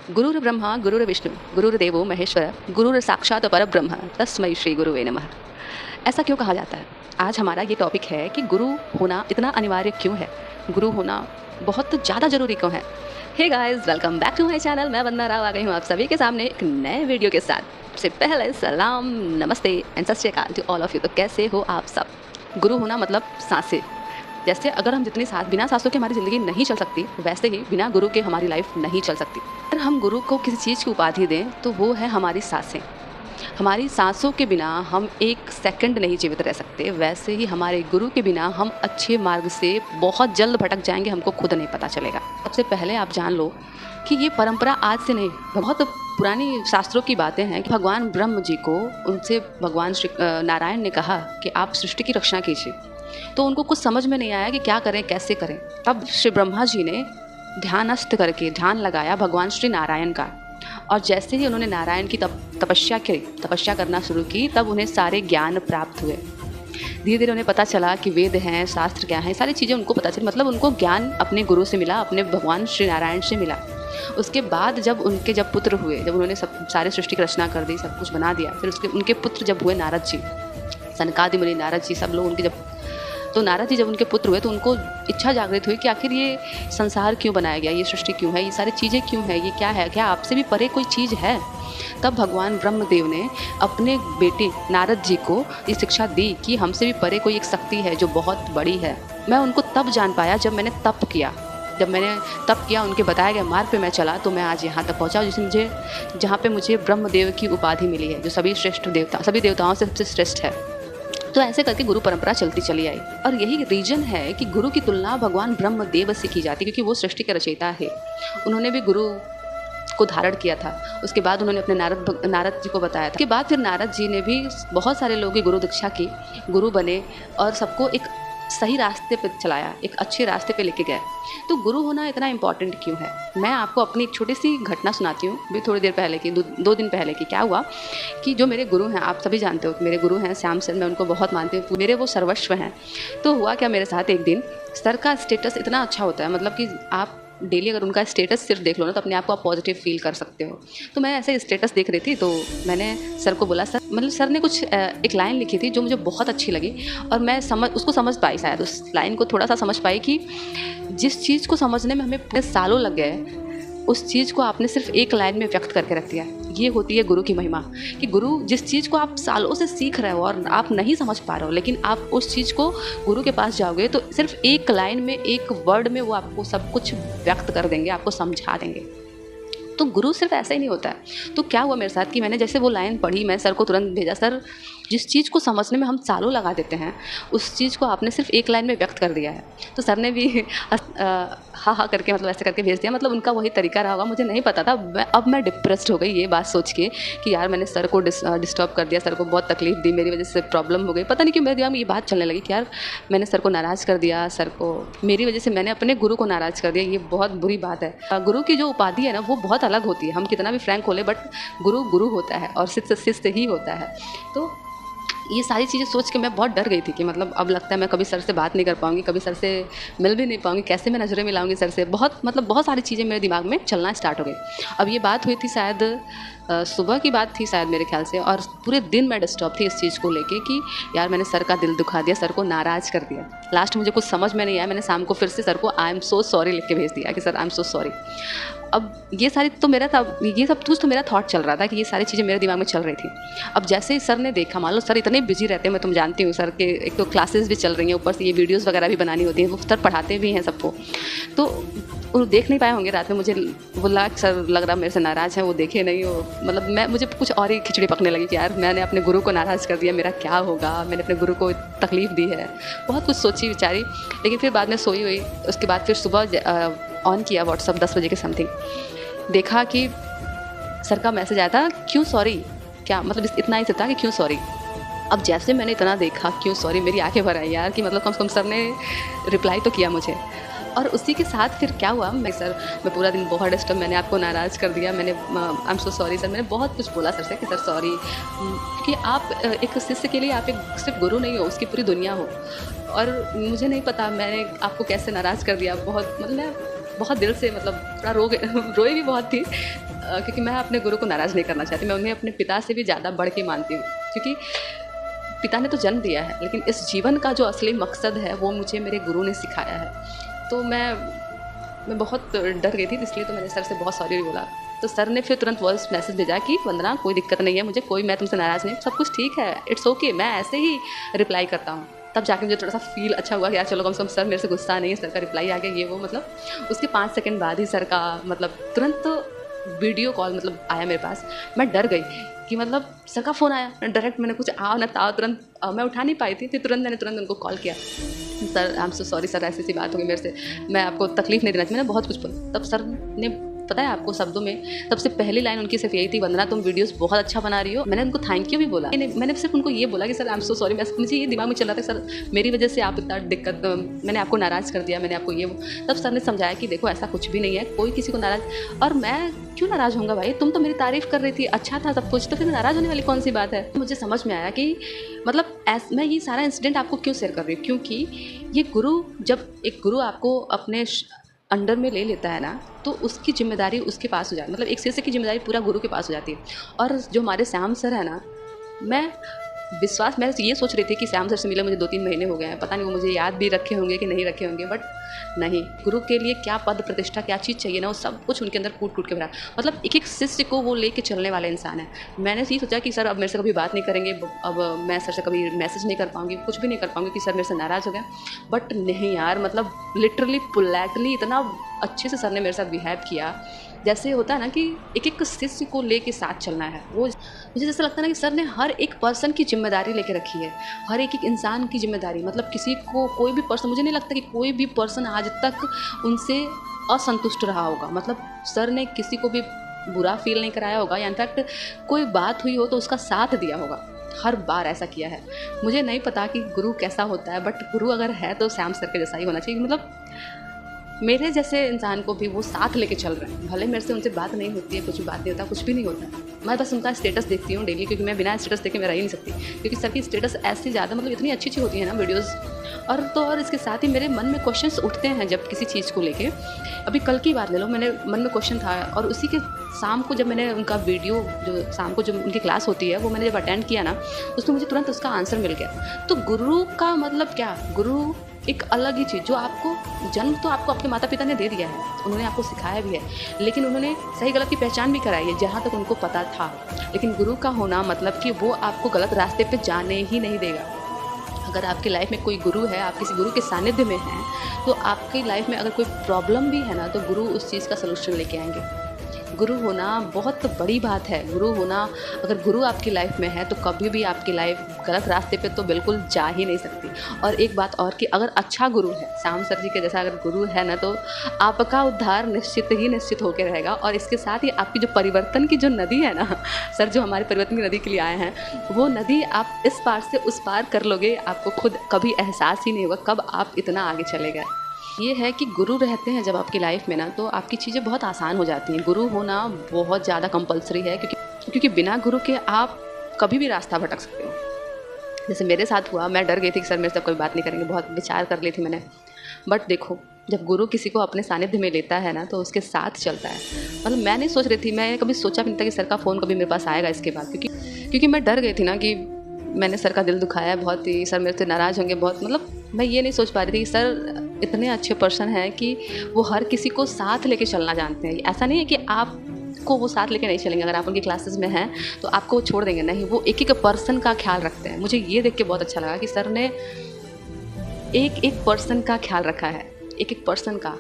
गुरुर् ब्रह्मा गुरुर्विष्णु गुरुर्देवो महेश्वर गुरुर साक्षात परब्रह्म तस्मै श्री गुरुवे नमः। ऐसा क्यों कहा जाता है? आज हमारा ये टॉपिक है कि गुरु होना इतना अनिवार्य क्यों है, गुरु होना बहुत ज़्यादा ज़रूरी क्यों है। Hey guys, welcome back to my channel. मैं वंदना राव आ गई हूँ आप सभी के सामने एक नए वीडियो के साथ। सबसे पहले सलाम, नमस्ते एंड सत श्री अकाल टू ऑल ऑफ यू। तो कैसे हो आप सब? गुरु होना मतलब सांसें। जैसे अगर हम जितनी बिना सांसों के हमारी ज़िंदगी नहीं चल सकती, वैसे ही बिना गुरु के हमारी लाइफ नहीं चल सकती। अगर हम गुरु को किसी चीज़ की उपाधि दें तो वो है हमारी सांसें। हमारी सांसों के बिना हम एक सेकंड नहीं जीवित रह सकते, वैसे ही हमारे गुरु के बिना हम अच्छे मार्ग से बहुत जल्द भटक जाएंगे, हमको खुद नहीं पता चलेगा। सबसे पहले आप जान लो कि ये परंपरा आज से नहीं, बहुत पुरानी शास्त्रों की बातें हैं कि भगवान ब्रह्म जी को उनसे भगवान श्री नारायण ने कहा कि आप सृष्टि की रक्षा कीजिए। तो उनको कुछ समझ में नहीं आया कि क्या करें, कैसे करें। तब श्री ब्रह्मा जी ने ध्यानस्थ करके ध्यान लगाया भगवान श्री नारायण का, और जैसे ही उन्होंने नारायण की तपस्या करना शुरू की, तब उन्हें सारे ज्ञान प्राप्त हुए। धीरे धीरे उन्हें पता चला कि वेद हैं, शास्त्र क्या हैं, सारी चीज़ें उनको पता चली। मतलब उनको ज्ञान अपने गुरु से मिला, अपने भगवान श्री नारायण से मिला। उसके बाद जब पुत्र हुए, जब उन्होंने सारे सृष्टि की रचना कर दी, सब कुछ बना दिया, फिर उनके पुत्र जब हुए नारद जी, सनकादि मुनि, नारद जी, सब लोग उनके नारद जी जब उनके पुत्र हुए तो उनको इच्छा जागृत हुई कि आखिर ये संसार क्यों बनाया गया, ये सृष्टि क्यों है, ये सारी चीज़ें क्यों है, ये क्या है, क्या आपसे भी परे कोई चीज़ है। तब भगवान ब्रह्मदेव ने अपने बेटे नारद जी को ये शिक्षा दी कि हमसे भी परे कोई एक शक्ति है जो बहुत बड़ी है। मैं उनको तब जान पाया जब मैंने तप किया, उनके बताए गए मार्ग पे मैं चला, तो मैं आज यहाँ तक पहुँचा जहाँ पे मुझे ब्रह्मदेव की उपाधि मिली है, जो सभी देवताओं से सबसे श्रेष्ठ है। तो ऐसे करके गुरु परंपरा चलती चली आई, और यही रीजन है कि गुरु की तुलना भगवान ब्रह्मदेव से की जाती है, क्योंकि वो सृष्टि के रचयिता है। उन्होंने भी गुरु को धारण किया था। उसके बाद उन्होंने अपने नारद जी को बताया था। उसके बाद फिर नारद जी ने भी बहुत सारे लोगों की गुरु दीक्षा की, गुरु बने और सबको एक सही रास्ते पे चलाया, एक अच्छे रास्ते पे लेके गए। तो गुरु होना इतना इम्पॉर्टेंट क्यों है? मैं आपको अपनी एक छोटी सी घटना सुनाती हूँ। भी थोड़ी देर पहले की, दो दिन पहले की। क्या हुआ कि जो मेरे गुरु हैं, आप सभी जानते हो कि मेरे गुरु हैं श्याम सर, मैं उनको बहुत मानती हूँ, मेरे वो सर्वस्व हैं। तो हुआ क्या, मेरे साथ एक दिन सर का स्टेटस इतना अच्छा होता है, मतलब कि आप डेली अगर उनका स्टेटस सिर्फ देख लो ना, तो अपने आप को आप पॉजिटिव फील कर सकते हो। तो मैं ऐसे स्टेटस देख रही थी, तो मैंने सर को बोला, सर ने कुछ एक लाइन लिखी थी जो मुझे बहुत अच्छी लगी, और मैं उसको समझ पाई, शायद उस लाइन को थोड़ा सा समझ पाई कि जिस चीज़ को समझने में हमें पूरे सालों लग गए, उस चीज़ को आपने सिर्फ एक लाइन में व्यक्त करके रख दिया। ये होती है गुरु की महिमा, कि गुरु जिस चीज़ को आप सालों से सीख रहे हो और आप नहीं समझ पा रहे हो, लेकिन आप उस चीज़ को गुरु के पास जाओगे तो सिर्फ एक लाइन में, एक वर्ड में वो आपको सब कुछ व्यक्त कर देंगे, आपको समझा देंगे। तो गुरु सिर्फ ऐसा ही नहीं होता है। तो क्या हुआ मेरे साथ कि मैंने जैसे वो लाइन पढ़ी, मैं सर को तुरंत भेजा, सर जिस चीज़ को समझने में हम सालों लगा देते हैं, उस चीज़ को आपने सिर्फ एक लाइन में व्यक्त कर दिया है। तो सर ने भी हाँ हाँ करके, मतलब ऐसे करके भेज दिया। मतलब उनका वही तरीका रहा होगा, मुझे नहीं पता था। अब मैं डिप्रेस्ड हो गई ये बात सोच के कि यार मैंने सर को डिस्टर्ब कर दिया, सर को बहुत तकलीफ दी, मेरी वजह से प्रॉब्लम हो गई। पता नहीं क्यों मेरे दिमाग में ये बात चलने लगी कि यार मैंने सर को नाराज़ कर दिया, सर को मेरी वजह से मैंने अपने गुरु को नाराज़ कर दिया, ये बहुत बुरी बात है। गुरु की जो उपाधि है ना, वो बहुत अलग होती है। हम कितना भी फ्रैंक खोले, बट गुरु गुरु होता है और शिष्य ही होता है। तो ये सारी चीज़ें सोच के मैं बहुत डर गई थी कि मतलब अब लगता है मैं कभी सर से बात नहीं कर पाऊँगी, कभी सर से मिल भी नहीं पाऊँगी, कैसे मैं नज़रें मिलाऊंगी सर से। बहुत सारी चीज़ें मेरे दिमाग में चलना स्टार्ट हो गई। अब ये बात हुई थी शायद सुबह की बात थी शायद मेरे ख्याल से, और पूरे दिन मैं डिस्टर्ब थी इस चीज़ को लेके कि यार मैंने सर का दिल दुखा दिया, सर को नाराज़ कर दिया। लास्ट मुझे कुछ समझ में नहीं आया, मैंने शाम को फिर से सर को आई एम सो सॉरी लिख के भेज दिया कि sir I am so sorry. अब ये सब कुछ तो मेरा थॉट चल रहा था कि ये सारी चीज़ें मेरे दिमाग में चल रही थी। अब जैसे ही सर ने देखा, मान लो सर इतने बिजी रहते हैं, मैं तुम जानती हूँ, सर के एक तो क्लासेस भी चल रही हैं, ऊपर से ये वीडियोज़ वगैरह भी बनानी होती हैं, वो सर पढ़ाते भी हैं सबको। तो वो देख नहीं पाए होंगे रात में, मुझे बोला सर लग रहा मेरे से नाराज़ है, वो देखे नहीं हो। मतलब मुझे कुछ और ही खिचड़ी पकने लगी कि यार मैंने अपने गुरु को नाराज़ कर दिया, मेरा क्या होगा, मैंने अपने गुरु को तकलीफ़ दी है। बहुत कुछ सोची विचारी, लेकिन फिर बाद में सोई हुई। उसके बाद फिर सुबह ऑन किया व्हाट्सअप 10 बजे के समथिंग, देखा कि सर का मैसेज आया था, क्यों सॉरी, क्या मतलब इतना ही था कि क्यों सॉरी। अब जैसे मैंने इतना देखा क्यों सॉरी, मेरी आंखें भर आई यार कि मतलब कम से कम सर ने रिप्लाई तो किया मुझे। और उसी के साथ फिर क्या हुआ, मैं पूरा दिन बहुत डिस्टर्ब, मैंने आपको नाराज़ कर दिया, मैंने I am so sorry sir, मैंने बहुत कुछ बोला सर से कि सर सॉरी, कि आप एक शिष्य के लिए आप एक सिर्फ गुरु नहीं हो, उसकी पूरी दुनिया हो। और मुझे नहीं पता मैंने आपको कैसे नाराज़ कर दिया। बहुत मतलब मैं बहुत दिल से मतलब थोड़ा रोई भी बहुत थी। क्योंकि मैं अपने गुरु को नाराज़ नहीं करना चाहती। मैं उन्हें अपने पिता से भी ज़्यादा बढ़ के मानती हूँ, क्योंकि पिता ने तो जन्म दिया है, लेकिन इस जीवन का जो असली मकसद है वो मुझे मेरे गुरु ने सिखाया है। तो मैं बहुत डर गई थी, इसलिए तो मैंने सर से बहुत सॉरी बोला। तो सर ने फिर तुरंत वॉइस मैसेज भेजा कि वंदना, कोई दिक्कत नहीं है, मैं तुमसे नाराज़ नहीं, सब कुछ ठीक है, इट्स ओके। मैं ऐसे ही रिप्लाई करता हूँ। तब जाके मुझे थोड़ा सा फील अच्छा हुआ कि यार चलो कम से कम सर मेरे से गुस्सा नहीं है, सर का रिप्लाई आ गया, ये वो। मतलब उसके 5 सेकंड बाद ही सर का मतलब तुरंत वीडियो कॉल मतलब आया मेरे पास। मैं डर गई कि मतलब सर का फ़ोन आया, डायरेक्ट मैंने कुछ आ ना था, तुरंत मैं उठा नहीं पाई थी, फिर मैंने तुरंत उनको कॉल किया। Sir I am so sorry sir, ऐसी बात हो गई मेरे से, मैं आपको तकलीफ़ नहीं देना चाहिए, मैंने बहुत कुछ बोला। तब सर ने, पता है आपको, शब्दों में सबसे पहली लाइन उनकी सिर्फ यही थी, वंदना तुम वीडियोस बहुत अच्छा बना रही हो। मैंने उनको थैंक यू भी बोला, मैंने सिर्फ उनको ये बोला कि sir I am so sorry. मुझे ये दिमाग में चल रहा था सर मेरी वजह से आप इतना दिक्कत, मैंने आपको नाराज़ कर दिया, मैंने आपको ये वो। तब सर ने समझाया कि देखो ऐसा कुछ भी नहीं है, कोई किसी को नाराज़, और मैं क्यों नाराज़ होऊंगा भाई, तुम तो मेरी तारीफ़ कर रही थी, अच्छा था सब कुछ, तो फिर नाराज़ होने वाली कौन सी बात है। मुझे समझ में आया कि मतलब मैं ये सारा इंसिडेंट आपको क्यों शेयर कर रही हूँ, क्योंकि ये गुरु, जब एक गुरु आपको अपने अंडर में ले लेता है ना, तो उसकी जिम्मेदारी उसके पास हो जाती है, मतलब एक शिष्य की जिम्मेदारी पूरा गुरु के पास हो जाती है। और जो हमारे श्याम सर है ना, मैं ये सोच रही थी कि श्याम सर से मिले मुझे 2-3 महीने हो गए हैं, पता नहीं वो मुझे याद भी रखे होंगे कि नहीं रखे होंगे, बट नहीं, गुरु के लिए क्या पद प्रतिष्ठा, क्या चीज़ चाहिए ना, वो सब कुछ उनके अंदर कूट के भरा। मतलब एक शिष्य को वो लेके चलने वाले इंसान है। मैंने ये सोचा कि सर अब मेरे से कभी बात नहीं करेंगे, अब मैं सर से कभी मैसेज नहीं कर पाऊंगी, कुछ भी नहीं कर पाऊंगी कि सर मेरे से नाराज़ हो गए, बट नहीं यार, मतलब लिटरली पोलाइटली इतना अच्छे से सर ने मेरे साथ बिहेव किया। जैसे होता है ना कि एक शिष्य को लेके साथ चलना है, वो मुझे जैसा लगता है ना कि सर ने हर एक पर्सन की जिम्मेदारी लेके रखी है, हर एक इंसान की जिम्मेदारी। मतलब किसी को, कोई भी पर्सन, मुझे नहीं लगता कि कोई भी पर्सन आज तक उनसे असंतुष्ट रहा होगा। मतलब सर ने किसी को भी बुरा फील नहीं कराया होगा, या इनफैक्ट कोई बात हुई हो तो उसका साथ दिया होगा, हर बार ऐसा किया है। मुझे नहीं पता कि गुरु कैसा होता है, बट गुरु अगर है तो श्याम सर के जैसा ही होना चाहिए। मतलब मेरे जैसे इंसान को भी वो साथ लेके चल रहे हैं, भले मेरे से उनसे बात नहीं होती है, कुछ बात नहीं होता, कुछ भी नहीं होता, मैं बस उनका स्टेटस देखती हूँ डेली, क्योंकि मैं बिना स्टेटस देखे मैं रह ही नहीं सकती, क्योंकि सर की स्टेटस ऐसी ज़्यादा मतलब इतनी अच्छी होती है ना वीडियोज़। और इसके साथ ही मेरे मन में क्वेश्चंस उठते हैं जब किसी चीज़ को लेके। अभी कल की बात ले लो, मेरे मन में क्वेश्चन था, और उसी के शाम को जब मैंने उनका वीडियो, जो शाम को जो उनकी क्लास होती है, वो मैंने जब अटेंड किया ना, उसमें मुझे तुरंत उसका आंसर मिल गया। तो गुरु का मतलब क्या, गुरु एक अलग ही चीज़, जो आपको जन्म तो आपको आपके माता पिता ने दे दिया है, उन्होंने आपको सिखाया भी है, लेकिन उन्होंने सही गलत की पहचान भी कराई है जहाँ तक उनको पता था। लेकिन गुरु का होना मतलब कि वो आपको गलत रास्ते पे जाने ही नहीं देगा। अगर आपकी लाइफ में कोई गुरु है, आप किसी गुरु के सानिध्य में हैं, तो आपकी लाइफ में अगर कोई प्रॉब्लम भी है ना, तो गुरु उस चीज़ का सलूशन लेके आएंगे। गुरु होना बहुत बड़ी बात है। गुरु होना, अगर गुरु आपकी लाइफ में है तो कभी भी आपकी लाइफ गलत रास्ते पे तो बिल्कुल जा ही नहीं सकती। और एक बात और कि अगर अच्छा गुरु है, श्याम सर जी के जैसा अगर गुरु है ना, तो आपका उद्धार निश्चित होकर रहेगा। और इसके साथ ही आपकी जो परिवर्तन की जो नदी है ना, सर जो हमारी परिवर्तन की नदी के लिए आए हैं, वो नदी आप इस पार से उस पार कर लोगे, आपको खुद कभी एहसास ही नहीं होगा कब आप इतना आगे चले गए। ये है कि गुरु रहते हैं जब आपकी लाइफ में ना, तो आपकी चीज़ें बहुत आसान हो जाती हैं। गुरु होना बहुत ज़्यादा कंपलसरी है, क्योंकि बिना गुरु के आप कभी भी रास्ता भटक सकते हो। जैसे मेरे साथ हुआ, मैं डर गई थी कि सर मेरे से कोई बात नहीं करेंगे, बहुत विचार कर ली थी मैंने, बट देखो जब गुरु किसी को अपने सानिध्य में लेता है ना, तो उसके साथ चलता है। मतलब मैं नहीं सोच रही थी, मैं कभी सोचा भी नहीं था कि सर का फ़ोन कभी मेरे पास आएगा इसके बाद, क्योंकि मैं डर गई थी ना कि मैंने सर का दिल दुखाया बहुत ही, सर मेरे से नाराज़ होंगे बहुत। मतलब मैं ये नहीं सोच पा रही थी कि सर इतने अच्छे पर्सन हैं कि वो हर किसी को साथ लेके चलना जानते हैं। ऐसा नहीं है कि आपको वो साथ लेके नहीं चलेंगे, अगर आप उनकी क्लासेस में हैं तो आपको वो छोड़ देंगे, नहीं, वो एक पर्सन का ख्याल रखते हैं। मुझे ये देख के बहुत अच्छा लगा कि सर ने एक पर्सन का ख्याल रखा है, एक पर्सन का,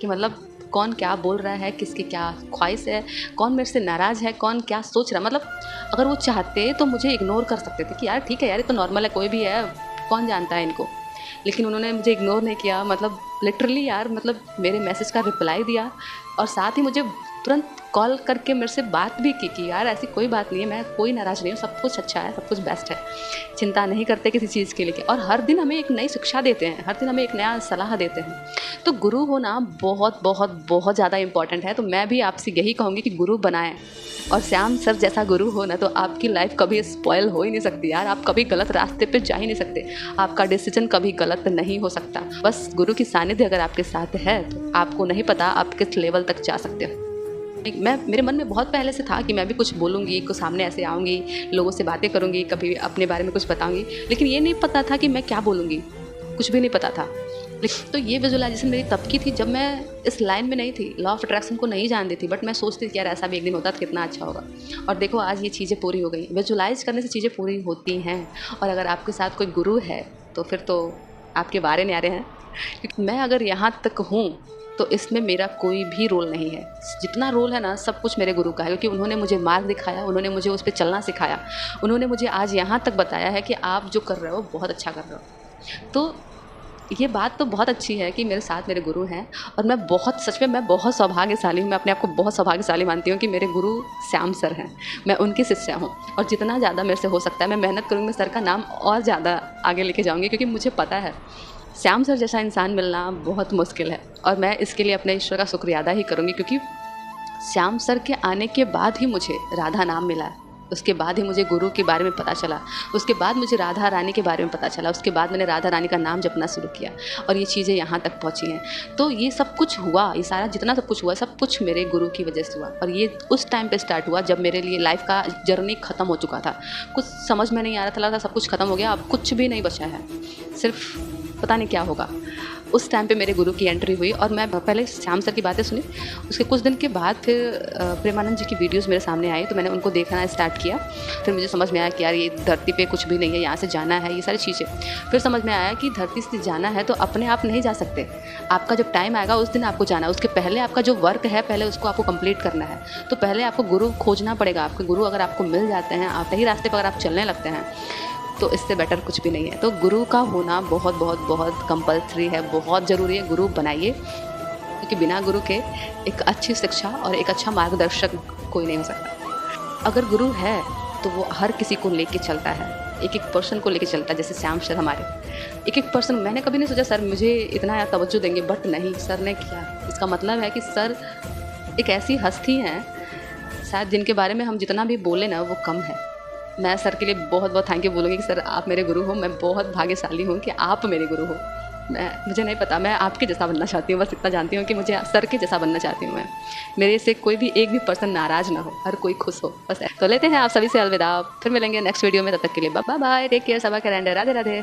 कि मतलब कौन क्या बोल रहा है, किसकी क्या ख्वाहिश है, कौन मेरे से नाराज़ है, कौन क्या सोच रहा है। मतलब अगर वो चाहते तो मुझे इग्नोर कर सकते थे कि यार ठीक है यार, ये तो नॉर्मल है, कोई भी है, कौन जानता है इनको। लेकिन उन्होंने मुझे इग्नोर नहीं किया, मतलब लिटरली यार, मतलब मेरे मैसेज का रिप्लाई दिया, और साथ ही मुझे तुरंत कॉल करके मेरे से बात भी की कि यार ऐसी कोई बात नहीं है, मैं कोई नाराज़ नहीं हूँ, सब कुछ अच्छा है, सब कुछ बेस्ट है, चिंता नहीं करते किसी चीज़ के लिए। और हर दिन हमें एक नई शिक्षा देते हैं, हर दिन हमें एक नया सलाह देते हैं। तो गुरु होना बहुत बहुत बहुत ज़्यादा इंपॉर्टेंट है। तो मैं भी आपसे यही कहूँगी कि गुरु बनाएं, और श्याम सर जैसा गुरु हो ना, तो आपकी लाइफ कभी स्पॉयल हो ही नहीं सकती यार, आप कभी गलत रास्ते पे जा ही नहीं सकते, आपका डिसीजन कभी गलत नहीं हो सकता। बस गुरु की सानिध्य अगर आपके साथ है तो आपको नहीं पता आप किस लेवल तक जा सकते हो। मैं मेरे मन में बहुत पहले से था कि मैं भी कुछ बोलूँगी, कुछ सामने ऐसे आऊँगी, लोगों से बातें करूँगी, कभी अपने बारे में कुछ बताऊँगी, लेकिन ये नहीं पता था कि मैं क्या बोलूँगी, कुछ भी नहीं पता था। लेकिन तो ये विजुअलाइजेशन मेरी तब की थी जब मैं इस लाइन में नहीं थी, लॉ ऑफ अट्रैक्शन को नहीं जानती थी, बट मैं सोचती थी कि यार ऐसा भी एक दिन होता तो कितना अच्छा होगा। और देखो आज ये चीज़ें पूरी हो गई। विजुअलाइज करने से चीज़ें पूरी होती हैं। और अगर आपके साथ कोई गुरु है तो फिर तो आपके बारे न्यारे हैं। क्योंकि मैं अगर यहाँ तक हूँ तो इसमें मेरा कोई भी रोल नहीं है। जितना रोल है ना सब कुछ मेरे गुरु का है, क्योंकि उन्होंने मुझे मार्ग दिखाया, उन्होंने मुझे उस पर चलना सिखाया, उन्होंने मुझे आज यहाँ तक बताया है कि आप जो कर रहे हो बहुत अच्छा कर रहे हो। तो ये बात तो बहुत अच्छी है कि मेरे साथ मेरे गुरु हैं। और मैं बहुत सच में मैं बहुत सौभाग्यशाली हूँ, मैं अपने आप को बहुत सौभाग्यशाली मानती हूँ कि मेरे गुरु श्याम सर हैं। मैं उनकी शिष्या हूँ और जितना ज़्यादा मेरे से हो सकता है मैं मेहनत करूँगी, मैं सर का नाम और ज़्यादा आगे लेके जाऊँगी, क्योंकि मुझे पता है श्याम सर जैसा इंसान मिलना बहुत मुश्किल है। और मैं इसके लिए अपने ईश्वर का शुक्रिया अदा ही करूँगी, क्योंकि श्याम सर के आने के बाद ही मुझे राधा नाम मिला, उसके बाद ही मुझे गुरु के बारे में पता चला, उसके बाद मुझे राधा रानी के बारे में पता चला, उसके बाद मैंने राधा रानी का नाम जपना शुरू किया और ये चीज़ें यहाँ तक पहुँची हैं। तो ये सब कुछ हुआ, ये सारा जितना सब कुछ हुआ सब कुछ मेरे गुरु की वजह से हुआ। और ये उस टाइम पे स्टार्ट हुआ जब मेरे लिए लाइफ का जर्नी ख़त्म हो चुका था, कुछ समझ में नहीं आ रहा था, लगा था सब कुछ ख़त्म हो गया, अब कुछ भी नहीं बचा है, सिर्फ पता नहीं क्या होगा। उस टाइम पे मेरे गुरु की एंट्री हुई और मैं पहले श्याम सर की बातें सुनी। उसके कुछ दिन के बाद फिर प्रेमानंद जी की वीडियोस मेरे सामने आई, तो मैंने उनको देखना स्टार्ट किया। फिर मुझे समझ में आया कि यार ये धरती पे कुछ भी नहीं है, यहाँ से जाना है, ये सारी चीज़ें। फिर समझ में आया कि धरती से जाना है तो अपने आप नहीं जा सकते, आपका जब टाइम आएगा उस दिन आपको जाना है। उसके पहले आपका जो वर्क है पहले उसको आपको कंप्लीट करना है। तो पहले आपको गुरु खोजना पड़ेगा। आपके गुरु अगर आपको मिल जाते हैं, आप सही रास्ते पर अगर आप चलने लगते हैं, तो इससे बेटर कुछ भी नहीं है। तो गुरु का होना बहुत बहुत बहुत कंपल्सरी है, बहुत ज़रूरी है। गुरु बनाइए, क्योंकि बिना गुरु के एक अच्छी शिक्षा और एक अच्छा मार्गदर्शक कोई नहीं हो सकता। अगर गुरु है तो वो हर किसी को लेके चलता है, एक एक पर्सन को लेके चलता है। जैसे श्याम सर हमारे एक एक पर्सन, मैंने कभी नहीं सोचा सर मुझे इतना तवज्जो देंगे, बट नहीं, सर ने किया। इसका मतलब है कि सर एक ऐसी हस्ती हैं शायद जिनके बारे में हम जितना भी बोले ना वो कम है। मैं सर के लिए बहुत बहुत थैंक यू बोलूँगी कि सर आप मेरे गुरु हो। मैं बहुत भाग्यशाली हूँ कि आप मेरे गुरु हो। मुझे नहीं पता, मैं आपके जैसा बनना चाहती हूँ, बस इतना जानती हूँ कि मुझे सर के जैसा बनना चाहती हूँ मैं। मेरे से कोई भी एक भी पर्सन नाराज़ ना हो, हर कोई खुश हो, बस। तो लेते हैं आप सभी से अलविदा, फिर मिलेंगे नेक्स्ट वीडियो में। तब तक के लिए बाय बाय, टेक केयर, सबा के राधे राधे।